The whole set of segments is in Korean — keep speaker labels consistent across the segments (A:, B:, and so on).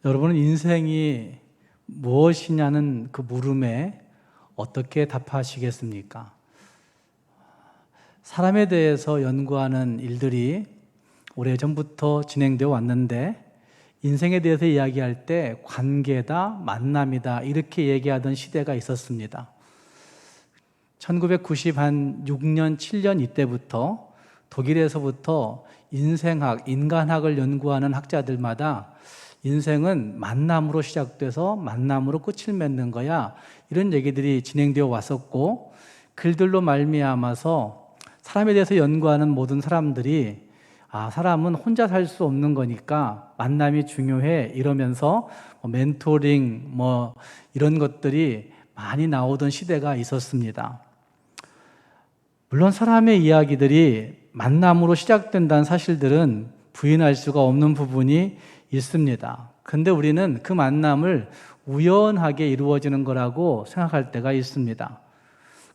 A: 여러분은 인생이 무엇이냐는 그 물음에 어떻게 답하시겠습니까? 사람에 대해서 연구하는 일들이 오래전부터 진행되어 왔는데 인생에 대해서 이야기할 때 관계다, 만남이다 이렇게 얘기하던 시대가 있었습니다. 1996년, 7년 이때부터 독일에서부터 인생학, 인간학을 연구하는 학자들마다 인생은 만남으로 시작돼서 만남으로 끝을 맺는 거야, 이런 얘기들이 진행되어 왔었고, 글들로 말미암아서 사람에 대해서 연구하는 모든 사람들이 사람은 혼자 살 수 없는 거니까 만남이 중요해 이러면서 멘토링 이런 것들이 많이 나오던 시대가 있었습니다. 물론 사람의 이야기들이 만남으로 시작된다는 사실들은 부인할 수가 없는 부분이 있습니다. 그런데 우리는 그 만남을 우연하게 이루어지는 거라고 생각할 때가 있습니다.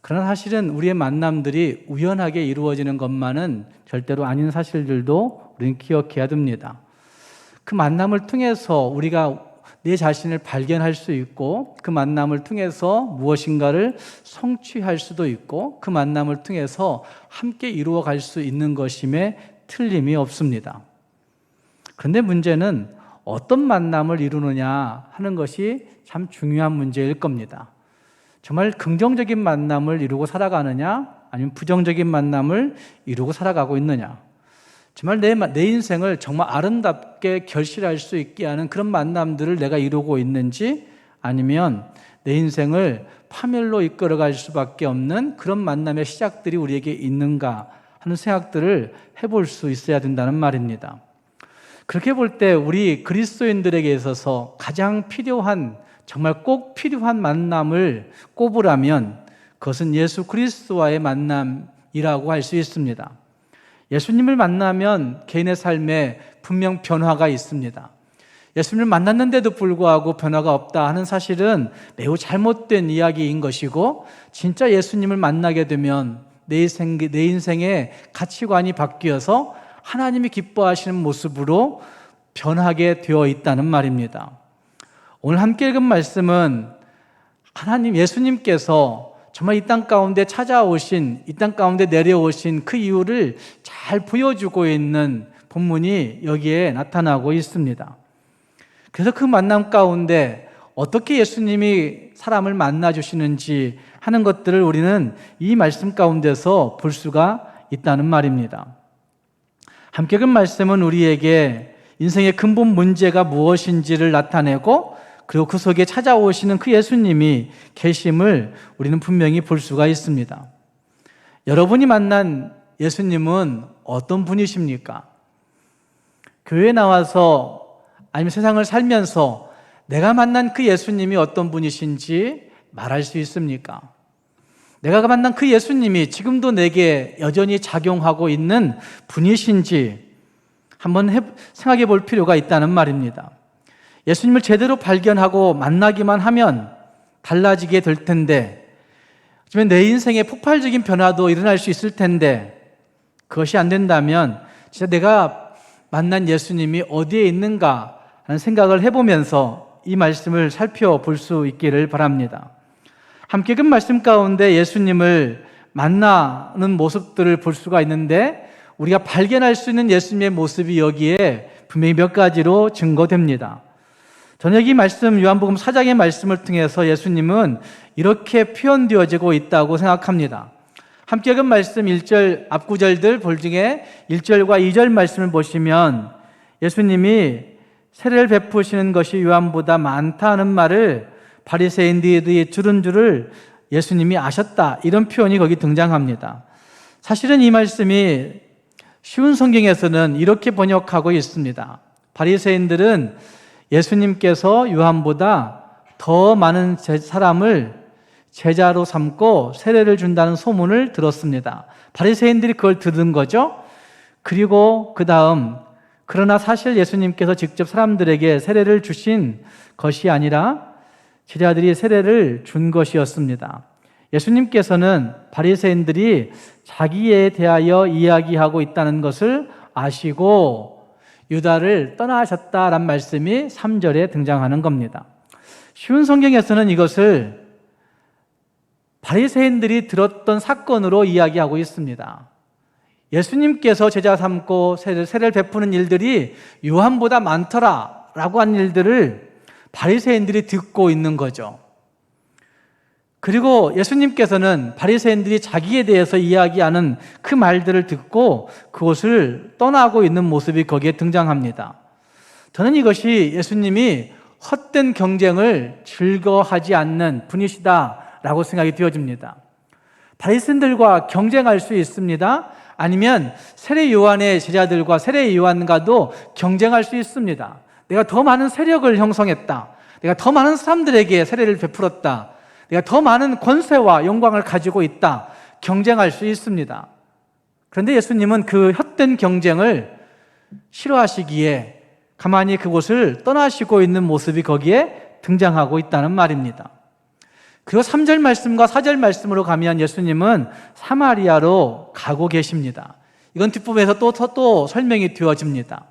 A: 그러나 사실은 우리의 만남들이 우연하게 이루어지는 것만은 절대로 아닌 사실들도 우리는 기억해야 됩니다. 그 만남을 통해서 우리가 내 자신을 발견할 수 있고, 그 만남을 통해서 무엇인가를 성취할 수도 있고, 그 만남을 통해서 함께 이루어갈 수 있는 것임에 틀림이 없습니다. 그런데 문제는 어떤 만남을 이루느냐 하는 것이 참 중요한 문제일 겁니다. 정말 긍정적인 만남을 이루고 살아가느냐, 아니면 부정적인 만남을 이루고 살아가고 있느냐, 정말 내 인생을 정말 아름답게 결실할 수 있게 하는 그런 만남들을 내가 이루고 있는지, 아니면 내 인생을 파멸로 이끌어갈 수밖에 없는 그런 만남의 시작들이 우리에게 있는가 하는 생각들을 해볼 수 있어야 된다는 말입니다. 그렇게 볼 때 우리 그리스도인들에게 있어서 가장 필요한, 정말 꼭 필요한 만남을 꼽으라면 그것은 예수 그리스도와의 만남이라고 할 수 있습니다. 예수님을 만나면 개인의 삶에 분명 변화가 있습니다. 예수님을 만났는데도 불구하고 변화가 없다 하는 사실은 매우 잘못된 이야기인 것이고, 진짜 예수님을 만나게 되면 내 인생의 가치관이 바뀌어서 하나님이 기뻐하시는 모습으로 변하게 되어 있다는 말입니다. 오늘 함께 읽은 말씀은 예수님께서 정말 이 땅 가운데 찾아오신, 이 땅 가운데 내려오신 그 이유를 잘 보여주고 있는 본문이 여기에 나타나고 있습니다. 그래서 그 만남 가운데 어떻게 예수님이 사람을 만나주시는지 하는 것들을 우리는 이 말씀 가운데서 볼 수가 있다는 말입니다. 함께 읽은 말씀은 우리에게 인생의 근본 문제가 무엇인지를 나타내고, 그리고 그 속에 찾아오시는 그 예수님이 계심을 우리는 분명히 볼 수가 있습니다. 여러분이 만난 예수님은 어떤 분이십니까? 교회에 나와서 아니면 세상을 살면서 내가 만난 그 예수님이 어떤 분이신지 말할 수 있습니까? 내가 만난 그 예수님이 지금도 내게 여전히 작용하고 있는 분이신지 한번 생각해 볼 필요가 있다는 말입니다. 예수님을 제대로 발견하고 만나기만 하면 달라지게 될 텐데, 내 인생에 폭발적인 변화도 일어날 수 있을 텐데, 그것이 안 된다면 진짜 내가 만난 예수님이 어디에 있는가 하는 생각을 해보면서 이 말씀을 살펴볼 수 있기를 바랍니다. 함께 그 말씀 가운데 예수님을 만나는 모습들을 볼 수가 있는데, 우리가 발견할 수 있는 예수님의 모습이 여기에 분명히 몇 가지로 증거됩니다. 저는 여기 말씀, 요한복음 4장의 말씀을 통해서 예수님은 이렇게 표현되어지고 있다고 생각합니다. 함께 읽은 말씀 1절 앞구절들 볼 중에 1절과 2절 말씀을 보시면 예수님이 세례를 베푸시는 것이 요한보다 많다는 말을 바리새인들이 들은 줄을 예수님이 아셨다, 이런 표현이 거기 등장합니다. 사실은 이 말씀이 쉬운 성경에서는 이렇게 번역하고 있습니다. 바리새인들은 예수님께서 요한보다 더 많은 사람을 제자로 삼고 세례를 준다는 소문을 들었습니다. 바리새인들이 그걸 들은 거죠. 그리고 그 다음, 그러나 사실 예수님께서 직접 사람들에게 세례를 주신 것이 아니라 제자들이 세례를 준 것이었습니다. 예수님께서는 바리새인들이 자기에 대하여 이야기하고 있다는 것을 아시고 유다를 떠나셨다란 말씀이 3절에 등장하는 겁니다. 쉬운 성경에서는 이것을 바리새인들이 들었던 사건으로 이야기하고 있습니다. 예수님께서 제자 삼고 세례를 베푸는 일들이 요한보다 많더라 라고 한 일들을 바리새인들이 듣고 있는 거죠. 그리고 예수님께서는 바리새인들이 자기에 대해서 이야기하는 그 말들을 듣고 그곳을 떠나고 있는 모습이 거기에 등장합니다. 저는 이것이 예수님이 헛된 경쟁을 즐거워하지 않는 분이시다라고 생각이 되어집니다. 바리새인들과 경쟁할 수 있습니다. 아니면 세례 요한의 제자들과 세례 요한과도 경쟁할 수 있습니다. 내가 더 많은 세력을 형성했다. 내가 더 많은 사람들에게 세례를 베풀었다. 내가 더 많은 권세와 영광을 가지고 있다. 경쟁할 수 있습니다. 그런데 예수님은 그 헛된 경쟁을 싫어하시기에 가만히 그곳을 떠나시고 있는 모습이 거기에 등장하고 있다는 말입니다. 그리고 3절 말씀과 4절 말씀으로 가면 예수님은 사마리아로 가고 계십니다. 이건 뒷부분에서 또 설명이 되어집니다.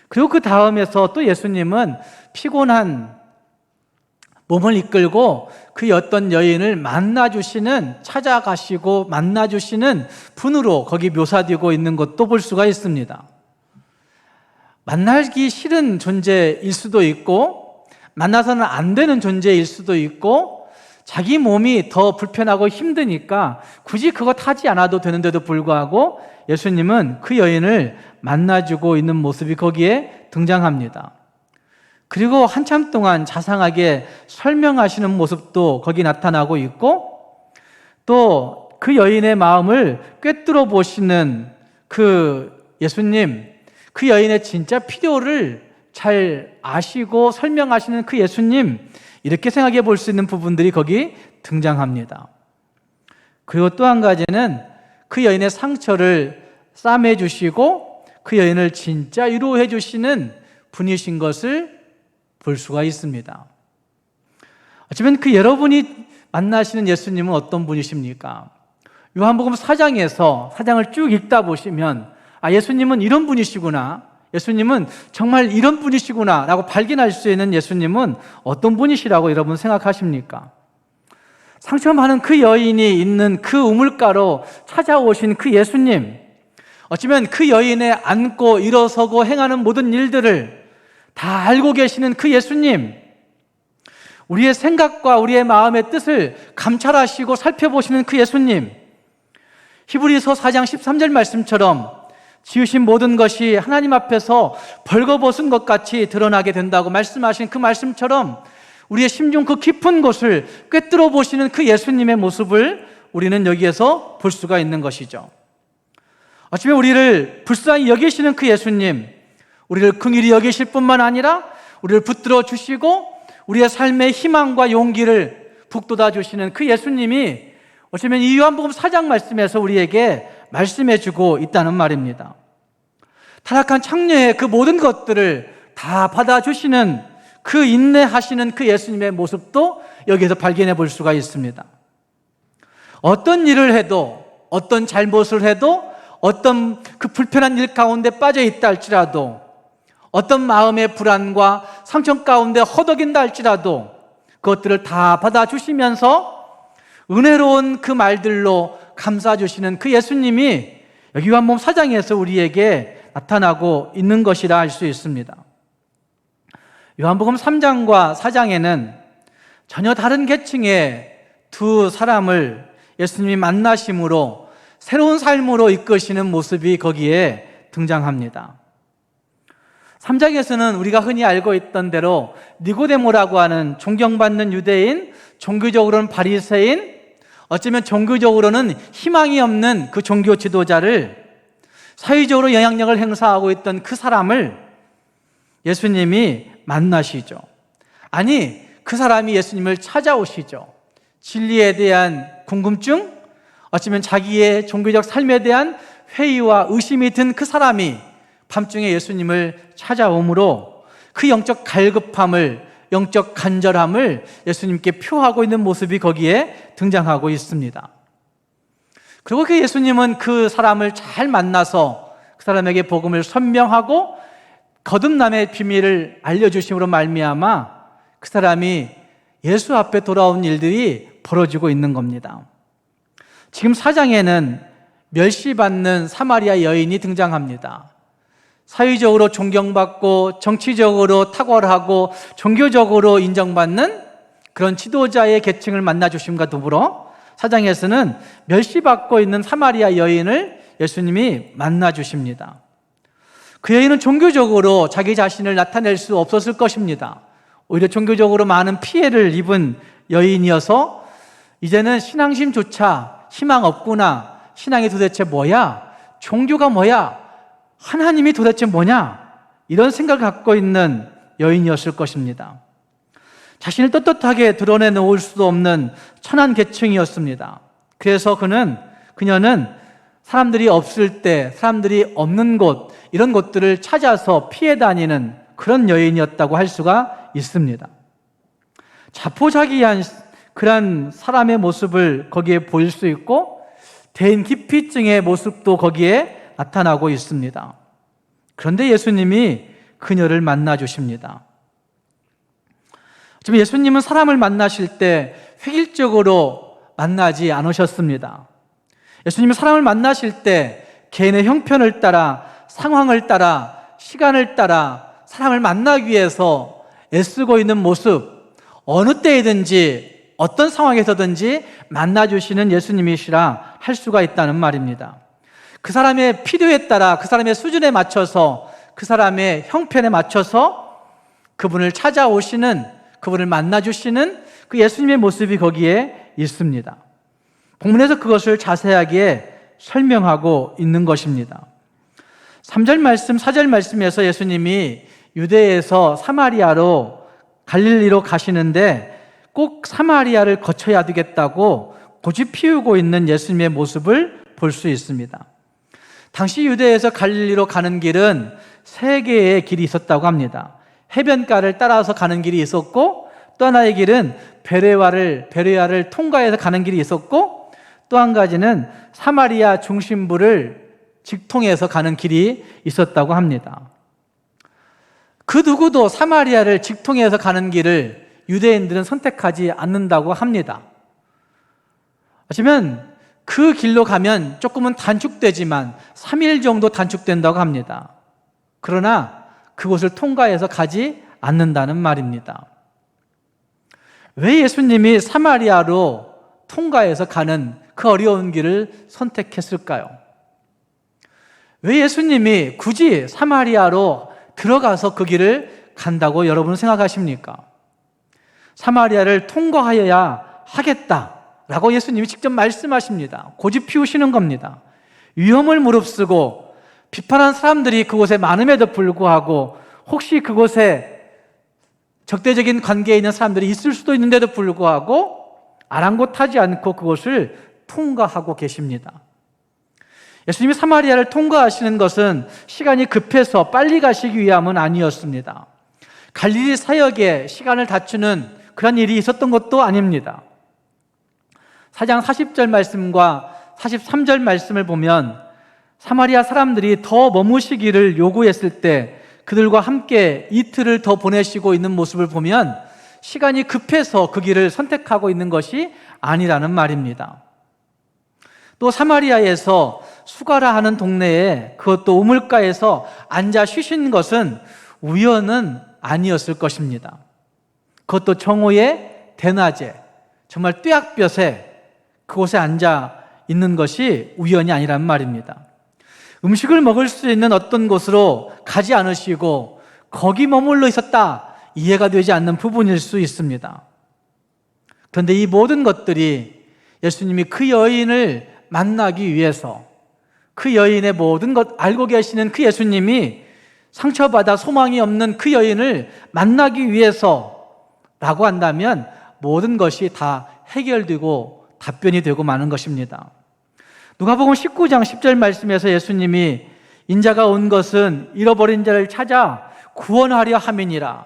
A: 그리고 그 다음에서 또 예수님은 피곤한 몸을 이끌고 그 어떤 여인을 찾아가시고 만나주시는 분으로 거기 묘사되고 있는 것도 볼 수가 있습니다. 만나기 싫은 존재일 수도 있고, 만나서는 안 되는 존재일 수도 있고, 자기 몸이 더 불편하고 힘드니까 굳이 그것 하지 않아도 되는데도 불구하고 예수님은 그 여인을 만나주고 있는 모습이 거기에 등장합니다. 그리고 한참 동안 자상하게 설명하시는 모습도 거기 나타나고 있고, 또 그 여인의 마음을 꿰뚫어 보시는 그 예수님, 그 여인의 진짜 필요를 잘 아시고 설명하시는 그 예수님, 이렇게 생각해 볼 수 있는 부분들이 거기 등장합니다. 그리고 또 한 가지는 그 여인의 상처를 싸매 주시고 그 여인을 진짜 위로해 주시는 분이신 것을 볼 수가 있습니다. 어쩌면 그 여러분이 만나시는 예수님은 어떤 분이십니까? 요한복음 4장을 쭉 읽다 보시면 예수님은 이런 분이시구나, 예수님은 정말 이런 분이시구나 라고 발견할 수 있는 예수님은 어떤 분이시라고 여러분 생각하십니까? 상처 많은 그 여인이 있는 그 우물가로 찾아오신 그 예수님, 어쩌면 그 여인의 앉고 일어서고 행하는 모든 일들을 다 알고 계시는 그 예수님, 우리의 생각과 우리의 마음의 뜻을 감찰하시고 살펴보시는 그 예수님, 히브리서 4장 13절 말씀처럼 지으신 모든 것이 하나님 앞에서 벌거벗은 것 같이 드러나게 된다고 말씀하신 그 말씀처럼 우리의 심중 그 깊은 곳을 꿰뚫어 보시는 그 예수님의 모습을 우리는 여기에서 볼 수가 있는 것이죠. 어쩌면 우리를 불쌍히 여기시는 그 예수님, 우리를 긍휼히 여기실 뿐만 아니라 우리를 붙들어 주시고 우리의 삶의 희망과 용기를 북돋아 주시는 그 예수님이 어쩌면 이 요한복음 4장 말씀에서 우리에게 말씀해 주고 있다는 말입니다. 타락한 창녀의 그 모든 것들을 다 받아주시는 그 인내하시는 그 예수님의 모습도 여기에서 발견해 볼 수가 있습니다. 어떤 일을 해도, 어떤 잘못을 해도, 어떤 그 불편한 일 가운데 빠져 있다 할지라도, 어떤 마음의 불안과 상처 가운데 허덕인다 할지라도 그것들을 다 받아주시면서 은혜로운 그 말들로 감싸주시는 그 예수님이 여기 요한복음 4장에서 우리에게 나타나고 있는 것이라 할 수 있습니다. 요한복음 3장과 4장에는 전혀 다른 계층의 두 사람을 예수님이 만나심으로 새로운 삶으로 이끄시는 모습이 거기에 등장합니다. 3장에서는 우리가 흔히 알고 있던 대로 니고데모라고 하는 존경받는 유대인, 종교적으로는 바리새인, 어쩌면 종교적으로는 희망이 없는 그 종교 지도자를, 사회적으로 영향력을 행사하고 있던 그 사람을 예수님이 만나시죠. 아니, 그 사람이 예수님을 찾아오시죠. 진리에 대한 궁금증, 어쩌면 자기의 종교적 삶에 대한 회의와 의심이 든 그 사람이 밤중에 예수님을 찾아오므로 그 영적 갈급함을, 영적 간절함을 예수님께 표하고 있는 모습이 거기에 등장하고 있습니다. 그리고 그 예수님은 그 사람을 잘 만나서 그 사람에게 복음을 설명하고 거듭남의 비밀을 알려주심으로 말미암아 그 사람이 예수 앞에 돌아온 일들이 벌어지고 있는 겁니다. 지금 4장에는 멸시받는 사마리아 여인이 등장합니다. 사회적으로 존경받고 정치적으로 탁월하고 종교적으로 인정받는 그런 지도자의 계층을 만나주심과 더불어 4장에서는 멸시받고 있는 사마리아 여인을 예수님이 만나주십니다. 그 여인은 종교적으로 자기 자신을 나타낼 수 없었을 것입니다. 오히려 종교적으로 많은 피해를 입은 여인이어서 이제는 신앙심조차 희망 없구나, 신앙이 도대체 뭐야, 종교가 뭐야, 하나님이 도대체 뭐냐, 이런 생각을 갖고 있는 여인이었을 것입니다. 자신을 떳떳하게 드러내놓을 수도 없는 천한 계층이었습니다. 그래서 그녀는 사람들이 없을 때, 사람들이 없는 곳, 이런 곳들을 찾아서 피해 다니는 그런 여인이었다고 할 수가 있습니다. 자포자기한 그런 사람의 모습을 거기에 보일 수 있고, 대인 기피증의 모습도 거기에 나타나고 있습니다. 그런데 예수님이 그녀를 만나 주십니다. 지금 예수님은 사람을 만나실 때 획일적으로 만나지 않으셨습니다. 예수님은 사람을 만나실 때 개인의 형편을 따라, 상황을 따라, 시간을 따라 사람을 만나기 위해서 애쓰고 있는 모습, 어느 때이든지 어떤 상황에서든지 만나주시는 예수님이시라 할 수가 있다는 말입니다. 그 사람의 필요에 따라, 그 사람의 수준에 맞춰서, 그 사람의 형편에 맞춰서 그분을 찾아오시는, 그분을 만나주시는 그 예수님의 모습이 거기에 있습니다. 본문에서 그것을 자세하게 설명하고 있는 것입니다. 3절 말씀, 4절 말씀에서 예수님이 유대에서 사마리아로 갈릴리로 가시는데 꼭 사마리아를 거쳐야 되겠다고 고집 피우고 있는 예수님의 모습을 볼 수 있습니다. 당시 유대에서 갈릴리로 가는 길은 3개의 길이 있었다고 합니다. 해변가를 따라서 가는 길이 있었고, 또 하나의 길은 베레아를 통과해서 가는 길이 있었고, 또 한 가지는 사마리아 중심부를 직통해서 가는 길이 있었다고 합니다. 그 누구도 사마리아를 직통해서 가는 길을 유대인들은 선택하지 않는다고 합니다. 하지만 그 길로 가면 조금은 단축되지만 3일 정도 단축된다고 합니다. 그러나 그곳을 통과해서 가지 않는다는 말입니다. 왜 예수님이 사마리아로 통과해서 가는 그 어려운 길을 선택했을까요? 왜 예수님이 굳이 사마리아로 들어가서 그 길을 간다고 여러분은 생각하십니까? 사마리아를 통과하여야 하겠다라고 예수님이 직접 말씀하십니다. 고집 피우시는 겁니다. 위험을 무릅쓰고 비판한 사람들이 그곳에 많음에도 불구하고, 혹시 그곳에 적대적인 관계에 있는 사람들이 있을 수도 있는데도 불구하고 아랑곳하지 않고 그곳을 통과하고 계십니다. 예수님이 사마리아를 통과하시는 것은 시간이 급해서 빨리 가시기 위함은 아니었습니다. 갈릴리 사역에 시간을 다투는 그런 일이 있었던 것도 아닙니다. 4장 40절 말씀과 43절 말씀을 보면 사마리아 사람들이 더 머무시기를 요구했을 때 그들과 함께 이틀을 더 보내시고 있는 모습을 보면 시간이 급해서 그 길을 선택하고 있는 것이 아니라는 말입니다. 또 사마리아에서 수가라 하는 동네에, 그것도 우물가에서 앉아 쉬신 것은 우연은 아니었을 것입니다. 그것도 정오의 대낮에 정말 뙤약볕에 그곳에 앉아 있는 것이 우연이 아니란 말입니다. 음식을 먹을 수 있는 어떤 곳으로 가지 않으시고 거기 머물러 있었다, 이해가 되지 않는 부분일 수 있습니다. 그런데 이 모든 것들이 예수님이 그 여인을 만나기 위해서, 그 여인의 모든 것 알고 계시는 그 예수님이 상처받아 소망이 없는 그 여인을 만나기 위해서라고 한다면 모든 것이 다 해결되고 답변이 되고 마는 것입니다. 누가복음 19장 10절 말씀에서 예수님이 인자가 온 것은 잃어버린 자를 찾아 구원하려 함이니라.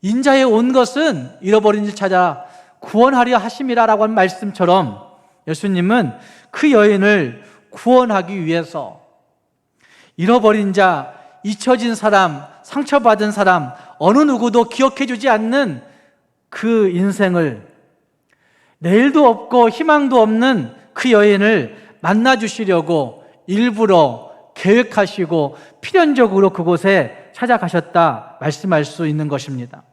A: 인자에 온 것은 잃어버린 자를 찾아 구원하려 하심이라 라고 한 말씀처럼 예수님은 그 여인을 구원하기 위해서 잃어버린 자, 잊혀진 사람, 상처받은 사람, 어느 누구도 기억해주지 않는 그 인생을, 내일도 없고 희망도 없는 그 여인을 만나주시려고 일부러 계획하시고 필연적으로 그곳에 찾아가셨다 말씀할 수 있는 것입니다.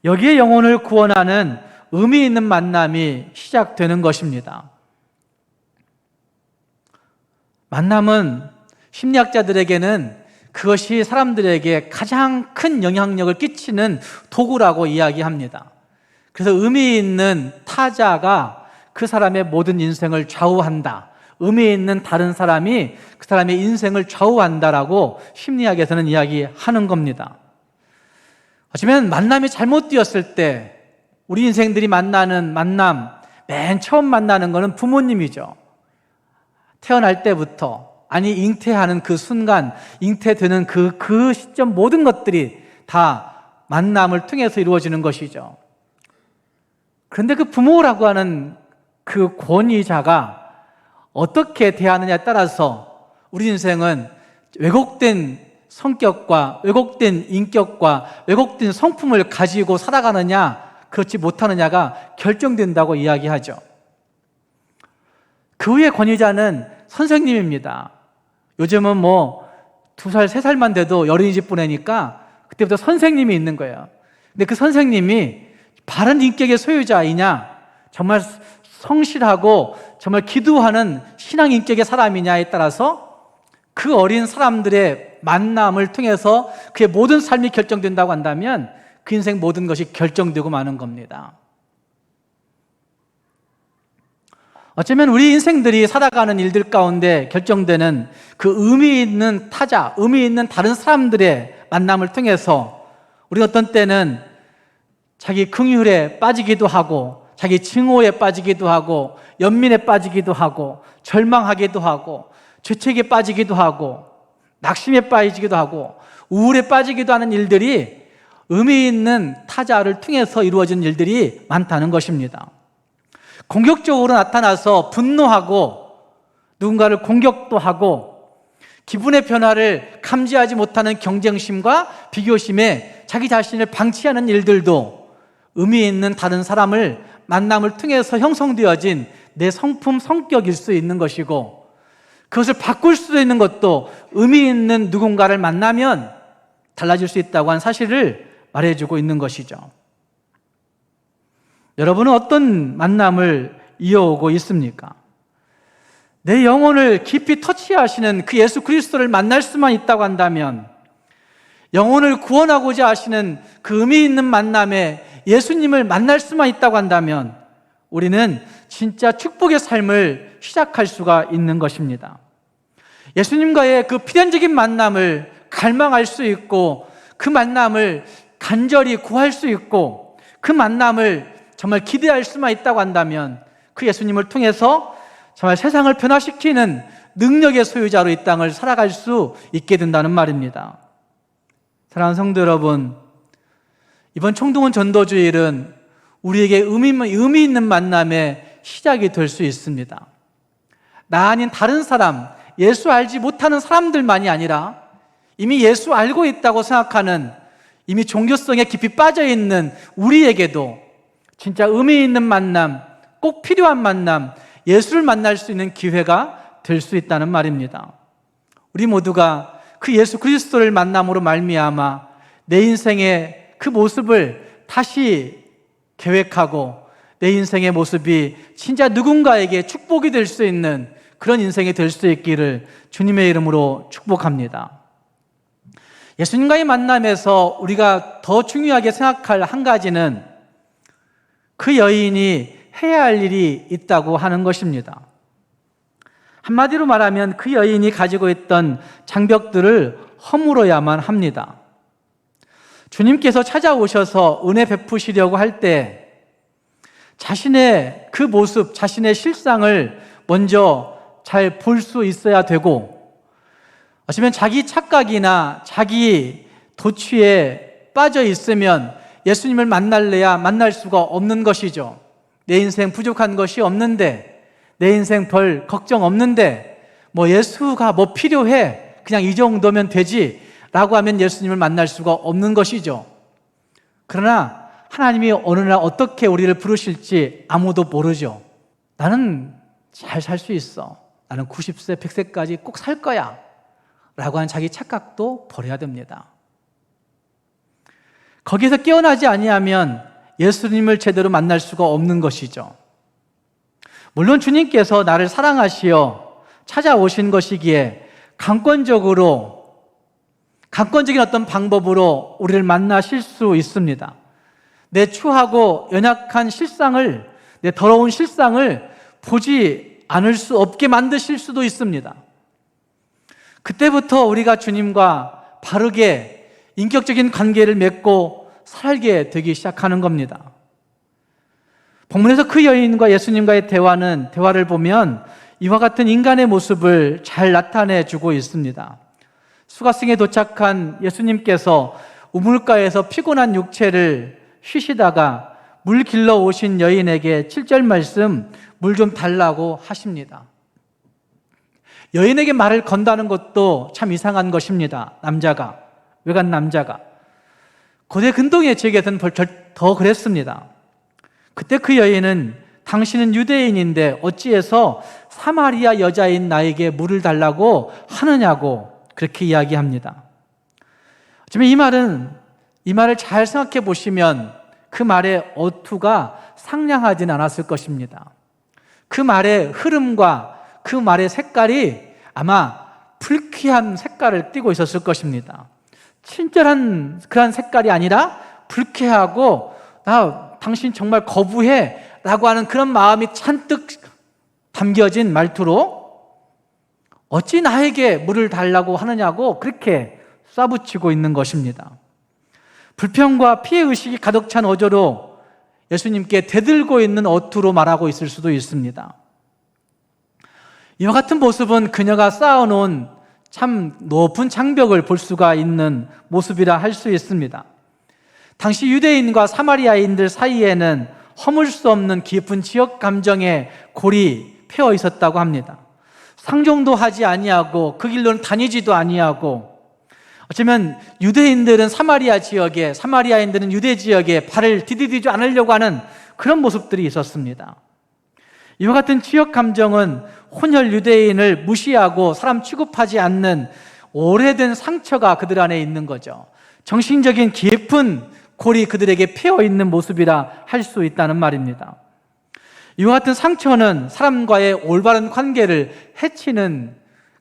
A: 여기에 영혼을 구원하는 의미 있는 만남이 시작되는 것입니다. 만남은 심리학자들에게는 그것이 사람들에게 가장 큰 영향력을 끼치는 도구라고 이야기합니다. 그래서 의미 있는 타자가 그 사람의 모든 인생을 좌우한다. 의미 있는 다른 사람이 그 사람의 인생을 좌우한다라고 심리학에서는 이야기하는 겁니다. 어쩌면 만남이 잘못되었을 때 우리 인생들이 만나는 만남, 맨 처음 만나는 것은 부모님이죠. 태어날 때부터, 아니 잉태하는 그 순간, 잉태되는 그 시점 모든 것들이 다 만남을 통해서 이루어지는 것이죠. 그런데 그 부모라고 하는 그 권위자가 어떻게 대하느냐에 따라서 우리 인생은 왜곡된 성격과 왜곡된 인격과 왜곡된 성품을 가지고 살아가느냐 그렇지 못하느냐가 결정된다고 이야기하죠. 그 후에 권위자는 선생님입니다. 요즘은 뭐 2살, 3살만 돼도 어린이집 보내니까 그때부터 선생님이 있는 거예요. 근데 그 선생님이 바른 인격의 소유자이냐, 정말 성실하고 정말 기도하는 신앙 인격의 사람이냐에 따라서 그 어린 사람들의 만남을 통해서 그의 모든 삶이 결정된다고 한다면 그 인생 모든 것이 결정되고 마는 겁니다. 어쩌면 우리 인생들이 살아가는 일들 가운데 결정되는 그 의미 있는 타자, 의미 있는 다른 사람들의 만남을 통해서 우리가 어떤 때는 자기 긍휼에 빠지기도 하고 자기 증오에 빠지기도 하고 연민에 빠지기도 하고 절망하기도 하고 죄책에 빠지기도 하고 낙심에 빠지기도 하고 우울에 빠지기도 하는 일들이 의미 있는 타자를 통해서 이루어진 일들이 많다는 것입니다. 공격적으로 나타나서 분노하고 누군가를 공격도 하고 기분의 변화를 감지하지 못하는 경쟁심과 비교심에 자기 자신을 방치하는 일들도 의미 있는 다른 사람을 만남을 통해서 형성되어진 내 성품, 성격일 수 있는 것이고 그것을 바꿀 수 있는 것도 의미 있는 누군가를 만나면 달라질 수 있다고 하는 사실을 말해주고 있는 것이죠. 여러분은 어떤 만남을 이어오고 있습니까? 내 영혼을 깊이 터치하시는 그 예수 그리스도를 만날 수만 있다고 한다면, 영혼을 구원하고자 하시는 그 의미 있는 만남에 예수님을 만날 수만 있다고 한다면 우리는 진짜 축복의 삶을 시작할 수가 있는 것입니다. 예수님과의 그 필연적인 만남을 갈망할 수 있고 그 만남을 간절히 구할 수 있고 그 만남을 정말 기대할 수만 있다고 한다면 그 예수님을 통해서 정말 세상을 변화시키는 능력의 소유자로 이 땅을 살아갈 수 있게 된다는 말입니다. 사랑하는 성도 여러분, 이번 총동원 전도주일은 우리에게 의미 있는 만남의 시작이 될 수 있습니다. 나 아닌 다른 사람, 예수 알지 못하는 사람들만이 아니라 이미 예수 알고 있다고 생각하는, 이미 종교성에 깊이 빠져있는 우리에게도 진짜 의미 있는 만남, 꼭 필요한 만남, 예수를 만날 수 있는 기회가 될 수 있다는 말입니다. 우리 모두가 그 예수 그리스도를 만남으로 말미암아 내 인생의 그 모습을 다시 계획하고 내 인생의 모습이 진짜 누군가에게 축복이 될 수 있는 그런 인생이 될 수 있기를 주님의 이름으로 축복합니다. 예수님과의 만남에서 우리가 더 중요하게 생각할 한 가지는 그 여인이 해야 할 일이 있다고 하는 것입니다. 한마디로 말하면 그 여인이 가지고 있던 장벽들을 허물어야만 합니다. 주님께서 찾아오셔서 은혜 베푸시려고 할 때 자신의 그 모습, 자신의 실상을 먼저 잘 볼 수 있어야 되고, 어쩌면 자기 착각이나 자기 도취에 빠져 있으면 예수님을 만날래야 만날 수가 없는 것이죠. 내 인생 부족한 것이 없는데, 내 인생 별 걱정 없는데, 뭐 예수가 뭐 필요해, 그냥 이 정도면 되지 라고 하면 예수님을 만날 수가 없는 것이죠. 그러나 하나님이 어느 날 어떻게 우리를 부르실지 아무도 모르죠. 나는 잘 살 수 있어. 나는 90세, 100세까지 꼭 살 거야. 라고 하는 자기 착각도 버려야 됩니다. 거기에서 깨어나지 아니하면 예수님을 제대로 만날 수가 없는 것이죠. 물론 주님께서 나를 사랑하시어 찾아오신 것이기에 강권적인 어떤 방법으로 우리를 만나실 수 있습니다. 내 추하고 연약한 실상을, 내 더러운 실상을 보지 않을 수 없게 만드실 수도 있습니다. 그때부터 우리가 주님과 바르게 인격적인 관계를 맺고 살게 되기 시작하는 겁니다. 본문에서 그 여인과 예수님과의 대화를 보면 이와 같은 인간의 모습을 잘 나타내주고 있습니다. 수가성에 도착한 예수님께서 우물가에서 피곤한 육체를 쉬시다가 물 길러 오신 여인에게 7절 말씀 물 좀 달라고 하십니다. 여인에게 말을 건다는 것도 참 이상한 것입니다. 외간 남자가. 고대 근동의 지역에서는 더 그랬습니다. 그때 그 여인은 당신은 유대인인데 어찌해서 사마리아 여자인 나에게 물을 달라고 하느냐고 그렇게 이야기합니다. 어쩌면 이 말을 잘 생각해 보시면 그 말의 어투가 상냥하진 않았을 것입니다. 그 말의 흐름과 그 말의 색깔이 아마 불쾌한 색깔을 띠고 있었을 것입니다. 친절한 그런 색깔이 아니라 불쾌하고 당신 정말 거부해 라고 하는 그런 마음이 잔뜩 담겨진 말투로 어찌 나에게 물을 달라고 하느냐고 그렇게 쏴붙이고 있는 것입니다. 불평과 피해의식이 가득 찬 어조로 예수님께 대들고 있는 어투로 말하고 있을 수도 있습니다. 이와 같은 모습은 그녀가 쌓아놓은 참 높은 장벽을 볼 수가 있는 모습이라 할 수 있습니다. 당시 유대인과 사마리아인들 사이에는 허물 수 없는 깊은 지역 감정의 골이 패어 있었다고 합니다. 상종도 하지 아니하고 그 길로는 다니지도 아니하고 어쩌면 유대인들은 사마리아인들은 유대 지역에 발을 디디지 않으려고 하는 그런 모습들이 있었습니다. 이와 같은 지역 감정은 혼혈 유대인을 무시하고 사람 취급하지 않는 오래된 상처가 그들 안에 있는 거죠. 정신적인 깊은 골이 그들에게 패어 있는 모습이라 할 수 있다는 말입니다. 이와 같은 상처는 사람과의 올바른 관계를 해치는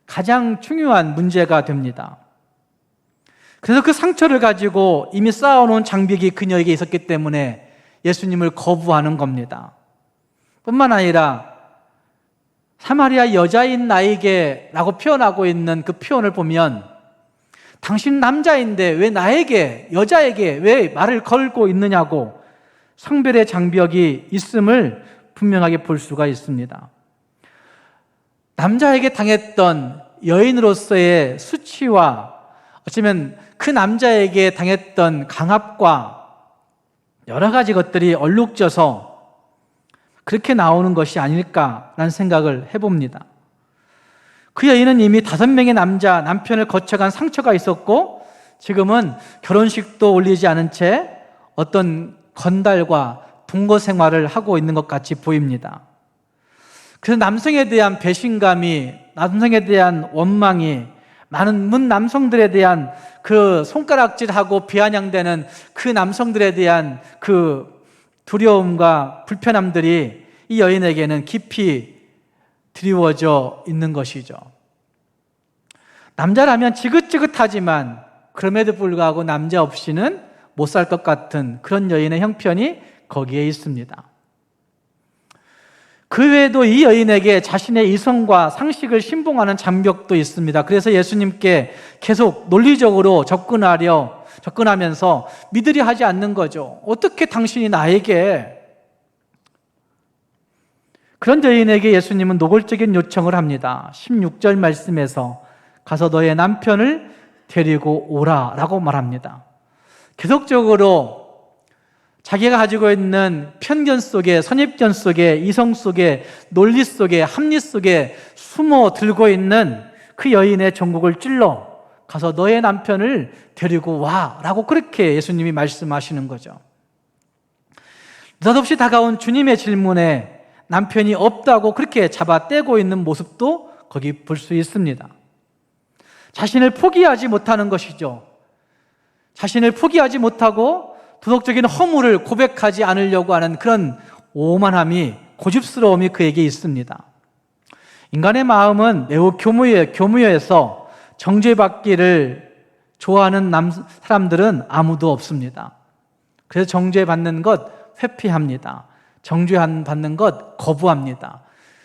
A: 가장 중요한 문제가 됩니다. 그래서 그 상처를 가지고 이미 쌓아놓은 장벽이 그녀에게 있었기 때문에 예수님을 거부하는 겁니다. 뿐만 아니라 사마리아 여자인 나에게 라고 표현하고 있는 그 표현을 보면 당신 남자인데 왜 나에게, 여자에게 왜 말을 걸고 있느냐고 성별의 장벽이 있음을 분명하게 볼 수가 있습니다. 남자에게 당했던 여인으로서의 수치와 어쩌면 그 남자에게 당했던 강압과 여러 가지 것들이 얼룩져서 그렇게 나오는 것이 아닐까라는 생각을 해봅니다. 그 여인은 이미 5명의 남편을 거쳐간 상처가 있었고 지금은 결혼식도 올리지 않은 채 어떤 건달과 동거 생활을 하고 있는 것 같이 보입니다. 그래서 남성에 대한 배신감이, 남성에 대한 원망이, 많은 남성들에 대한 그 손가락질하고 비아냥대는 그 남성들에 대한 그 두려움과 불편함들이 이 여인에게는 깊이 드리워져 있는 것이죠. 남자라면 지긋지긋하지만 그럼에도 불구하고 남자 없이는 못 살 것 같은 그런 여인의 형편이 거기에 있습니다. 그 외에도 이 여인에게 자신의 이성과 상식을 신봉하는 장벽도 있습니다. 그래서 예수님께 계속 논리적으로 접근하면서 믿으려 하지 않는 거죠. 어떻게 당신이 나에게, 그런 여인에게 예수님은 노골적인 요청을 합니다. 16절 말씀에서 가서 너의 남편을 데리고 오라 라고 말합니다. 계속적으로 자기가 가지고 있는 편견 속에, 선입견 속에, 이성 속에, 논리 속에, 합리 속에 숨어 들고 있는 그 여인의 종국을 찔러 가서 너의 남편을 데리고 와 라고 그렇게 예수님이 말씀하시는 거죠. 느닷없이 다가온 주님의 질문에 남편이 없다고 그렇게 잡아떼고 있는 모습도 거기 볼 수 있습니다. 자신을 포기하지 못하는 것이죠. 자신을 포기하지 못하고 도덕적인 허물을 고백하지 않으려고 하는 그런 오만함이, 고집스러움이 그에게 있습니다. 인간의 마음은 매우 교묘해서 정죄받기를 좋아하는 사람들은 아무도 없습니다. 그래서 정죄받는 것 회피합니다. 정죄받는 것 거부합니다.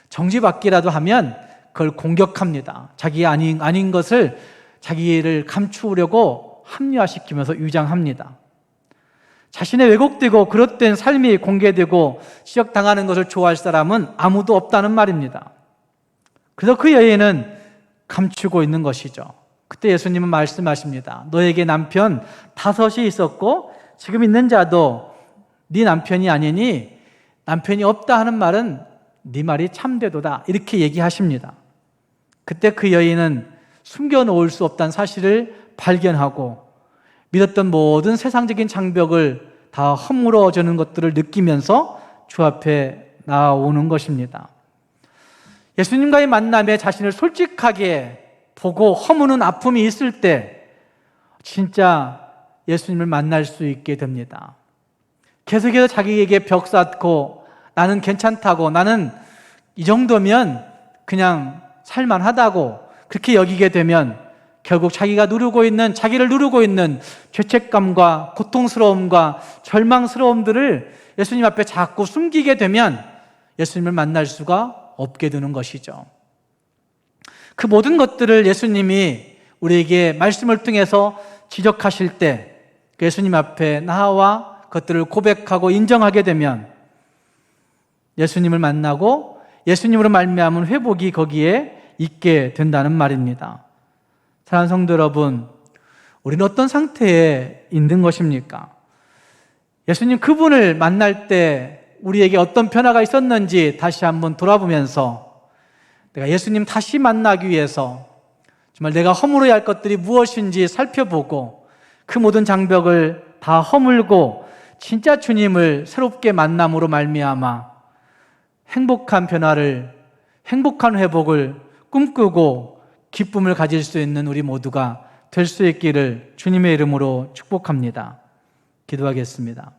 A: 정죄받기라도 하면 그걸 공격합니다. 자기가 아닌 것을 자기를 감추려고 합리화시키면서 위장합니다. 자신의 왜곡되고 그릇된 삶이 공개되고 지적당하는 것을 좋아할 사람은 아무도 없다는 말입니다. 그래서 그 여인은 감추고 있는 것이죠. 그때 예수님은 말씀하십니다. 너에게 남편 5이 있었고 지금 있는 자도 네 남편이 아니니 남편이 없다 하는 말은 네 말이 참되도다, 이렇게 얘기하십니다. 그때 그 여인은 숨겨놓을 수 없다는 사실을 발견하고 믿었던 모든 세상적인 장벽을 다 허물어지는 것들을 느끼면서 주 앞에 나오는 것입니다. 예수님과의 만남에 자신을 솔직하게 보고 허무는 아픔이 있을 때 진짜 예수님을 만날 수 있게 됩니다. 계속해서 자기에게 벽 쌓고 나는 괜찮다고, 나는 이 정도면 그냥 살만하다고 그렇게 여기게 되면 결국 자기를 누르고 있는 죄책감과 고통스러움과 절망스러움들을 예수님 앞에 자꾸 숨기게 되면 예수님을 만날 수가 없게 되는 것이죠. 그 모든 것들을 예수님이 우리에게 말씀을 통해서 지적하실 때 예수님 앞에 나와 그것들을 고백하고 인정하게 되면 예수님을 만나고 예수님으로 말미암은 회복이 거기에 있게 된다는 말입니다. 사랑하는 성도 여러분, 우리는 어떤 상태에 있는 것입니까? 예수님 그분을 만날 때 우리에게 어떤 변화가 있었는지 다시 한번 돌아보면서 내가 예수님 다시 만나기 위해서 정말 내가 허물어야 할 것들이 무엇인지 살펴보고 그 모든 장벽을 다 허물고 진짜 주님을 새롭게 만남으로 말미암아 행복한 변화를, 행복한 회복을 꿈꾸고 기쁨을 가질 수 있는 우리 모두가 될 수 있기를 주님의 이름으로 축복합니다. 기도하겠습니다.